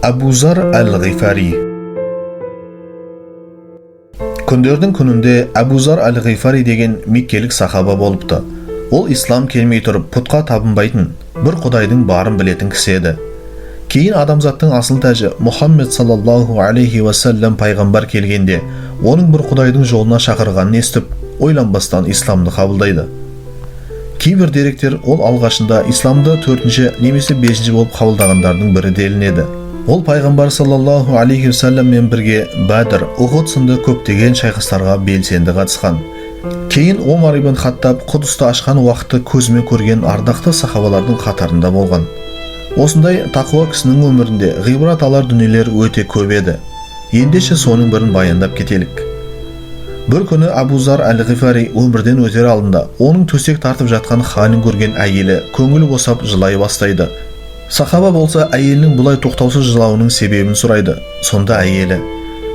Abu Zar al-Ghifari. Күндердің күнінде Abu Zar al-Ghifari деген меккелік сахаба болыпты. Ол ислам келмей тұрып пұтқа табынбайтын, бір құдайдың барын білетін кісі еді. Кейін адамзаттың асыл тәжі Мұхаммед саллаллаху алейхи вассалам пайғамбар келгенде, оның бір құдайдың жолына шақырғанын естіп, ойланбастан исламды қабылдайды. Кейбір деректер ол алғашында исламды 4-ші немесе 5-ші болып қабылдағандардың бірі делінеді. Ол пайғамбар саллаллаху алейхи вассаламмен бірге Бәдір, Ухуд сынды көптеген шайқастарға белсенді қатысқан. Кейін Омар ибн Хаттаб Құдысты ашқан уақытты көзімен көрген ардақты сахабалардың қатарында болған. Осындай тақуа кісінің өмірінде ғибрат алар дүниелер өте көп еді. Ендеше соның бірін баяндап кетелік. Бір күні Abu Zar al-Ghifari өмірден өтер алдында оның төсек тартып жатқан халін көрген әйелі көңілі босап жылай бастайды. Сахаба болса әйелінің бұлай тоқтаусыз жылауының себебін сұрайды. Сонда әйелі: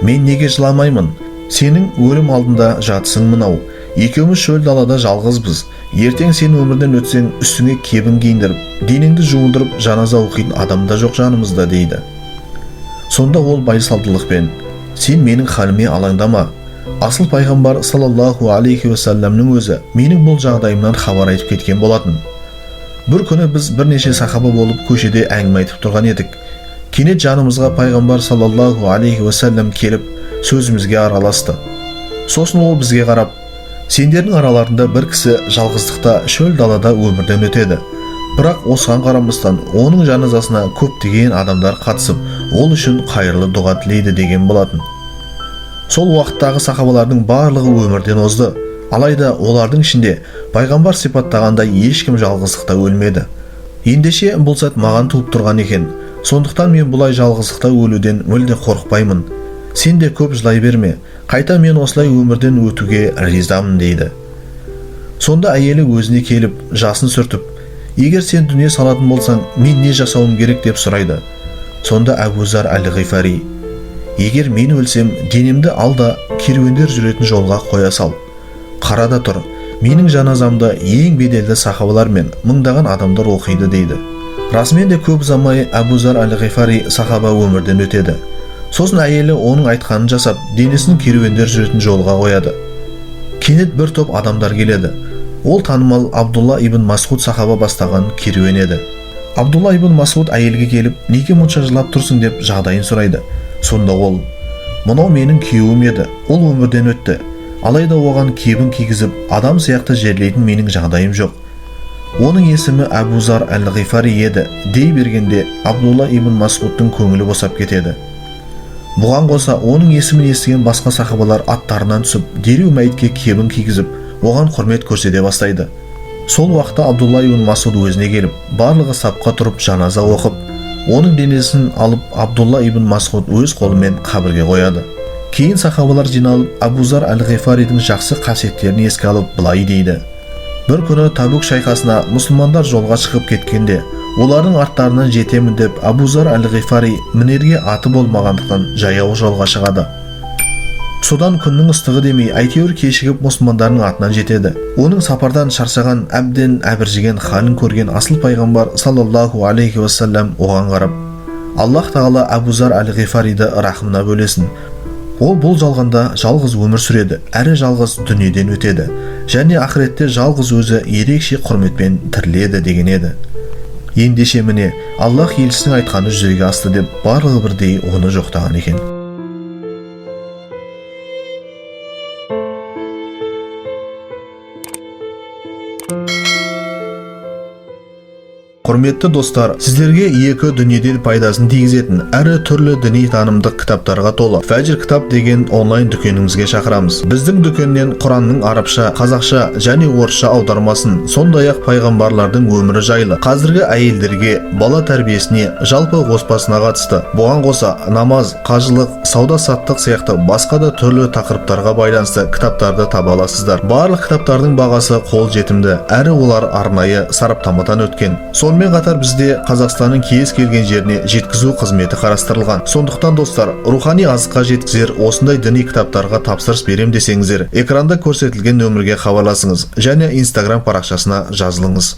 "Мен неге жыламаймын? Сенің өлім алдында жатсың мынау. Екеуміз шөл далада жалғызбыз. Ертең сен өмірден өтсең, үстіңе кебін киіндіріп, денеңді жуылдырып, жаназа оқитын адам да жоқ жанымызда" дейді. Сонда ол байсалдылықпен: "Сен менің халіме алаңдама. Асыл пайғамбар саллаллаху алейхи вассаламның өзі менің бұл жағдайымнан хабар айтып кеткен болатын. Бір күні біз бірнеше сахаба болып көшеде әңгіме айтып тұрған едік. Кенет жанымызға пайғамбар саллаллаху алейхи вассалам келіп, сөзімізге араласты. Сосын ол бізге қарап: "Сендердің араларында бір кісі жалғыздықта шөл далада өмірден өтеді. Бірақ осыған қарамастан оның жаназасына көптеген адамдар қатысып, ол үшін қайырлы дұға тілейді" деген болатын. Сол уақыттағы сахабалардың барлығы өмірден озды. Алайда олардың ішінде пайғамбар сипаттағандай ешкім жалғыздықта өлмеді. Ендеше бұл сәт маған туып тұрған екен. Сондықтан мен бұлай жалғыздықта өлуден мүлде қорықпаймын. Сен де көп жылай берме. Қайта мен осылай өмірден өтуге ризамын" дейді. Сонда әйелі өзіне келіп, жасын сүртіп: "Егер сен дүние салатын болсаң, мен не жасауым керек?" деп сұрайды. Сонда Abu Zar al-Ghifari: "Егер мен өлсем, денемді ал да керуендер жүретін жолға қоя сал. Қара да тұр, менің жаназамды ең беделді сахабалар мен мыңдаған адамдар оқиды" дейді. Расымен де көп ұзамай Abu Zar al-Ghifari сахаба өмірден өтеді. Сосын әйелі оның айтқанын жасап, денесін керуендер жүретін жолға қояды. Кенет бір топ адамдар келеді. Ол танымал Абдулла ибн Масғуд сахаба бастаған керуен еді. Абдулла ибн Масғуд әйелге келіп, "Неге мұнша жылап тұрсың?" деп жағдайын сұрайды. Сонда ол: "Мынау менің күйеуім еді. Ол өмірден өтті. Алайда оған кебін кигізіп, адам сияқты жерлейтін менің жағдайым жоқ. Оның есімі Abu Zar al-Ghifari еді" дей бергенде Абдулла ибн Масғудтың көңілі босап кетеді. Бұған қоса оның есімін естіген басқа сахабалар аттарынан түсіп, дереу мәйітке кебін кигізіп, оған құрмет көрсете бастайды. Сол уақытта Абдулла ибн Масғуд өзіне келіп, барлығы сапқа тұрып жаназа оқып, оның денесін алып Абдулла ибн Масғуд өз қолымен қабірге қояды. Кейін сахабалар жиналып Abu Zar al-Ghifaридің жақсы қасиеттерін еске алып былай дейді: "Бір күні Табук шайқасына мұсылмандар жолға шығып кеткенде, олардың арттарынан жетемін деп Abu Zar al-Ghifari мінерге аты болмағандықтан жаяу жолға шығады. Содан күннің ыстығы демей әйтеуір кешігіп мұсылмандардың атынан жетеді. Оның сапардан шаршаған, әбден әбіржеген халін көрген асыл пайғамбар саллаллаху алейхи вассалам оған қарап: "Аллах тағала Abu Zar al-Ghifaриді рахымына бөлесін. Ол бұл жалғанда жалғыз өмір сүреді, әрі жалғыз дүниеден өтеді, және ақыретте жалғыз өзі ерекше құрметпен тіріледі" деген еді. Ендеше міне Аллах елшісінің айтқаны жүзеге асты деп барлығы бірдей оны жоқтаған екен. Құрметті достар, сіздерге екі дүниеден пайдасын тигізетін әрі түрлі діни танымдық кітаптарға толы Фәжір кітап деген онлайн дүкенімізге шақырамыз. Біздің дүкеннен Құранның арабша, қазақша және орысша аудармасын, сондай-ақ пайғамбарлардың өмірі жайлы, қазіргі әйелдерге, бала тәрбиесіне, жалпы отбасына қатысты, бұған қоса намаз, қажылық, сауда-саттық сияқты басқа да түрлі тақырыптарға байланысты кітаптарды таба аласыздар. Барлық кітаптардың бағасы қол жетімді, әрі олар арнайы сараптамадан өткен. Сонымен қатар бізде Қазақстанның кез келген жеріне жеткізу қызметі қарастырылған. Сондықтан достар, рухани азыққа жеткізер осындай діни кітаптарға тапсырыс берем десеңіздер, экранда көрсетілген нөмірге хабарласыңыз және Instagram парақшасына жазылыңыз.